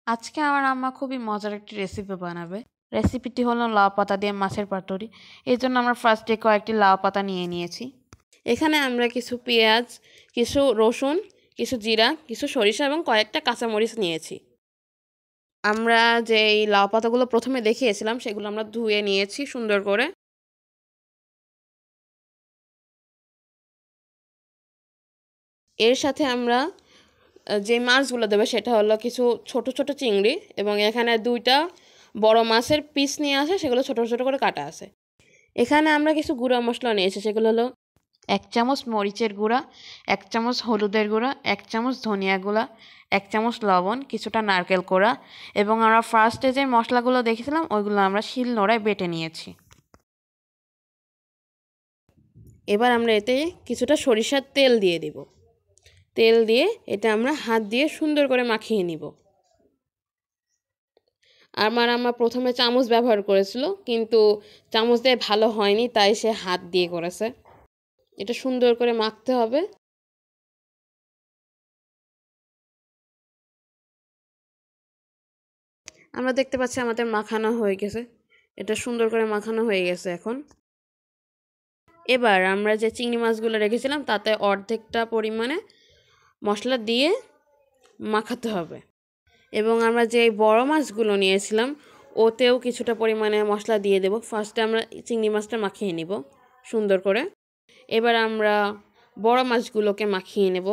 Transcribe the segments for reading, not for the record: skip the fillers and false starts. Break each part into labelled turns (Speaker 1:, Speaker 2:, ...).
Speaker 1: আজকে আমার আম্মা খুবই মজার একটি রেসিপি বানাবে। রেসিপিটি হলো লাউ পাতা দিয়ে মাছের পাতুরি। এই জন্য আমরা ফার্স্টে কয়েকটি লাউ পাতা নিয়ে নিয়েছি।
Speaker 2: এখানে আমরা কিছু পেঁয়াজ, কিছু রসুন, কিছু জিরা, কিছু সরিষা এবং কয়েকটা কাঁচামরিচ নিয়েছি। আমরা যে এই লাউ পাতাগুলো প্রথমে দেখিয়েছিলাম সেগুলো আমরা ধুয়ে নিয়েছি সুন্দর করে। এর সাথে আমরা যে মাছগুলো দেবে সেটা হলো কিছু ছোট ছোট চিংড়ি এবং এখানে দুইটা বড় মাছের পিস নিয়ে আসে, সেগুলো ছোট ছোট করে কাটা আছে। এখানে আমরা কিছু গুঁড়া মশলা নিয়েছি, সেগুলো হলো
Speaker 1: 1 চামচ মরিচের গুঁড়া, 1 চামচ হলুদের গুঁড়া, 1 চামচ ধনিয়া গুঁড়া, 1 চামচ লবণ, কিছুটা নারকেল কোড়া এবং আমরা ফার্স্টে যে মশলাগুলো দেখেছিলাম ওইগুলো আমরা শিলনোড়ায় বেটে নিয়েছি।
Speaker 2: এবার আমরা এতে কিছুটা সরিষার তেল দিয়ে দিব। তেল দিয়ে এটা আমরা হাত দিয়ে সুন্দর করে মাখিয়ে নিব। আমার আম্মা প্রথমে চামচ ব্যবহার করেছিল, কিন্তু চামচ দিয়ে ভালো হয়নি, তাই সে হাত দিয়ে করেছে। এটা সুন্দর করে মাখতে হবে। আমরা দেখতে পাচ্ছি আমাদের মাখানো হয়ে গেছে। এটা সুন্দর করে মাখানো হয়ে গেছে এখন। এবার আমরা যে চিংড়ি মাছগুলো রেখেছিলাম তাতে অর্ধেকটা পরিমাণে মশলা দিয়ে মাখাতে হবে এবং আমরা যে বড় মাছগুলো নিয়েছিলাম ওতেও কিছুটা পরিমাণে মশলা দিয়ে দেব। ফার্স্টে আমরা চিংড়ি মাছটা মাখিয়ে নিব সুন্দর করে। এবার আমরা বড় মাছগুলোকে মাখিয়ে নেব।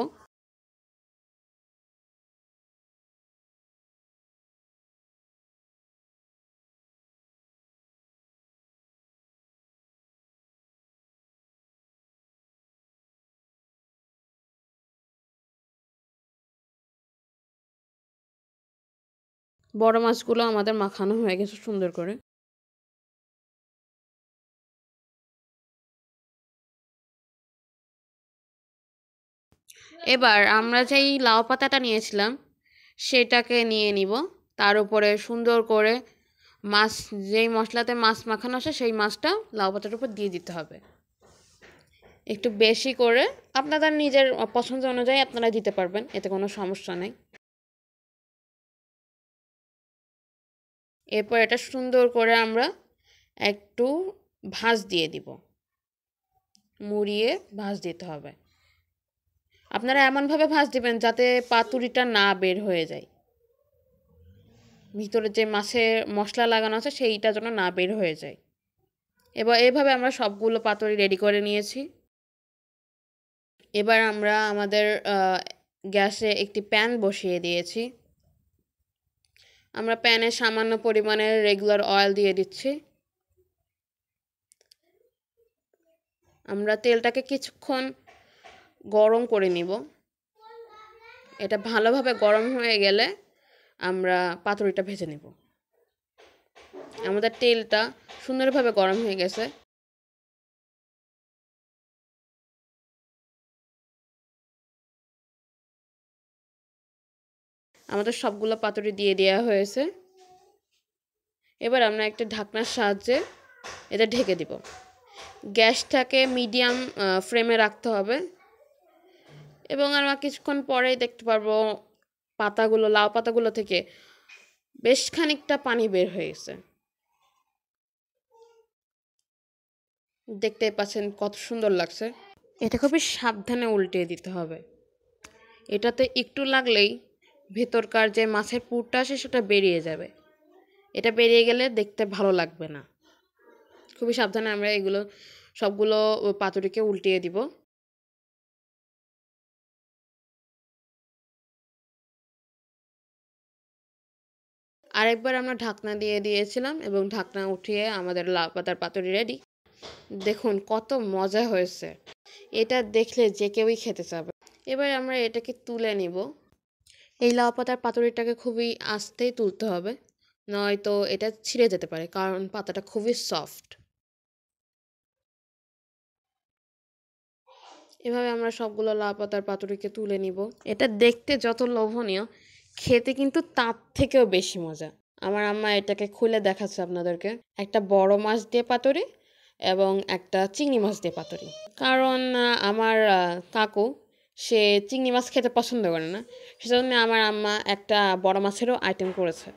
Speaker 2: বড় মাছগুলো আমাদের মাখানো হয়ে গেছে সুন্দর করে। এবার আমরা যেই লাউ পাতাটা নিয়েছিলাম সেটাকে নিয়ে নিব। তার উপরে সুন্দর করে মাছ, যেই মশলাতে মাছ মাখানো আছে সেই মাছটা লাউ পাতার উপর দিয়ে দিতে হবে। একটু বেশি করে আপনাদের নিজের পছন্দ অনুযায়ী আপনারা দিতে পারবেন, এতে কোনো সমস্যা নেই। এরপর এটা সুন্দর করে আমরা একটু ভাঁজ দিয়ে দিব, মুড়িয়ে ভাঁজ দিতে হবে। আপনারা এমনভাবে ভাঁজ দিবেন যাতে পাতুরিটা না বের হয়ে যায়, ভিতরে যে মাছের মশলা লাগানো আছে সেইটা যেন না বের হয়ে যায়। এবার এভাবে আমরা সবগুলো পাতুরি রেডি করে নিয়েছি। এবার আমরা আমাদের গ্যাসে একটি প্যান বসিয়ে দিয়েছি। আমরা প্যানে সামান্য পরিমাণের রেগুলার অয়েল দিয়ে দিচ্ছি। আমরা তেলটাকে কিছুক্ষণ গরম করে নিব। এটা ভালোভাবে গরম হয়ে গেলে আমরা পাতুরিটা ভেজে নেব। আমাদের তেলটা সুন্দরভাবে গরম হয়ে গেছে। আমাদের সবগুলো পাতুরি দিয়ে দেওয়া হয়েছে। এবার আমরা একটা ঢাকনার সাহায্যে এটা ঢেকে দিব। গ্যাসটাকে মিডিয়াম ফ্লেমে রাখতে হবে এবং আমরা কিছুক্ষণ পরেই দেখতে পারবো পাতাগুলো, লাউ পাতাগুলো থেকে বেশ খানিকটা পানি বের হয়ে গেছে। দেখতেই পাচ্ছেন কত সুন্দর লাগছে। এটা খুবই সাবধানে উল্টে দিতে হবে। এটাতে একটু লাগলেই ভেতরকার যে মাছের পুরটা আছে সেটা বেরিয়ে যাবে। এটা বেরিয়ে গেলে দেখতে ভালো লাগবে না। খুবই সাবধানে আমরা এগুলো সবগুলো পাতুরিকে উল্টিয়ে দিব। আরেকবার আমরা ঢাকনা দিয়ে দিয়েছিলাম এবং ঢাকনা উঠিয়ে আমাদের লাউ পাতার পাতুরি রেডি। দেখুন কত মজা হয়েছে, এটা দেখলে যে কেউই খেতে চাবে। এবার আমরা এটাকে তুলে নিব। এই লাউ পাতার পাতুরিটাকে খুবই আস্তেই তুলতে হবে, নয়তো এটা ছিঁড়ে যেতে পারে, কারণ পাতাটা খুবই সফট। এভাবে আমরা সবগুলো লাউ পাতার পাতুরিকে তুলে নিব। এটা দেখতে যত লোভনীয়, খেতে কিন্তু তার থেকেও বেশি মজা। আমার আম্মা এটাকে খুলে দেখাচ্ছে আপনাদেরকে। একটা বড় মাছ দিয়ে পাতুরি এবং একটা চিংড়ি মাছ দিয়ে পাতুরি। কারণ আমার কাকু সে চিংড়ি মাছ খেতে পছন্দ করে না, সেজন্য আমার আম্মা একটা বড় মাছেরও আইটেম করেছে।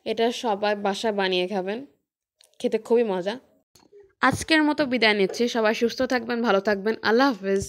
Speaker 2: এটা সবাই বাসায় বানিয়ে খাবেন, খেতে খুবই মজা। আজকের মতো বিদায় নিচ্ছি, সবাই সুস্থ থাকবেন, ভালো থাকবেন, আল্লাহ হাফেজ।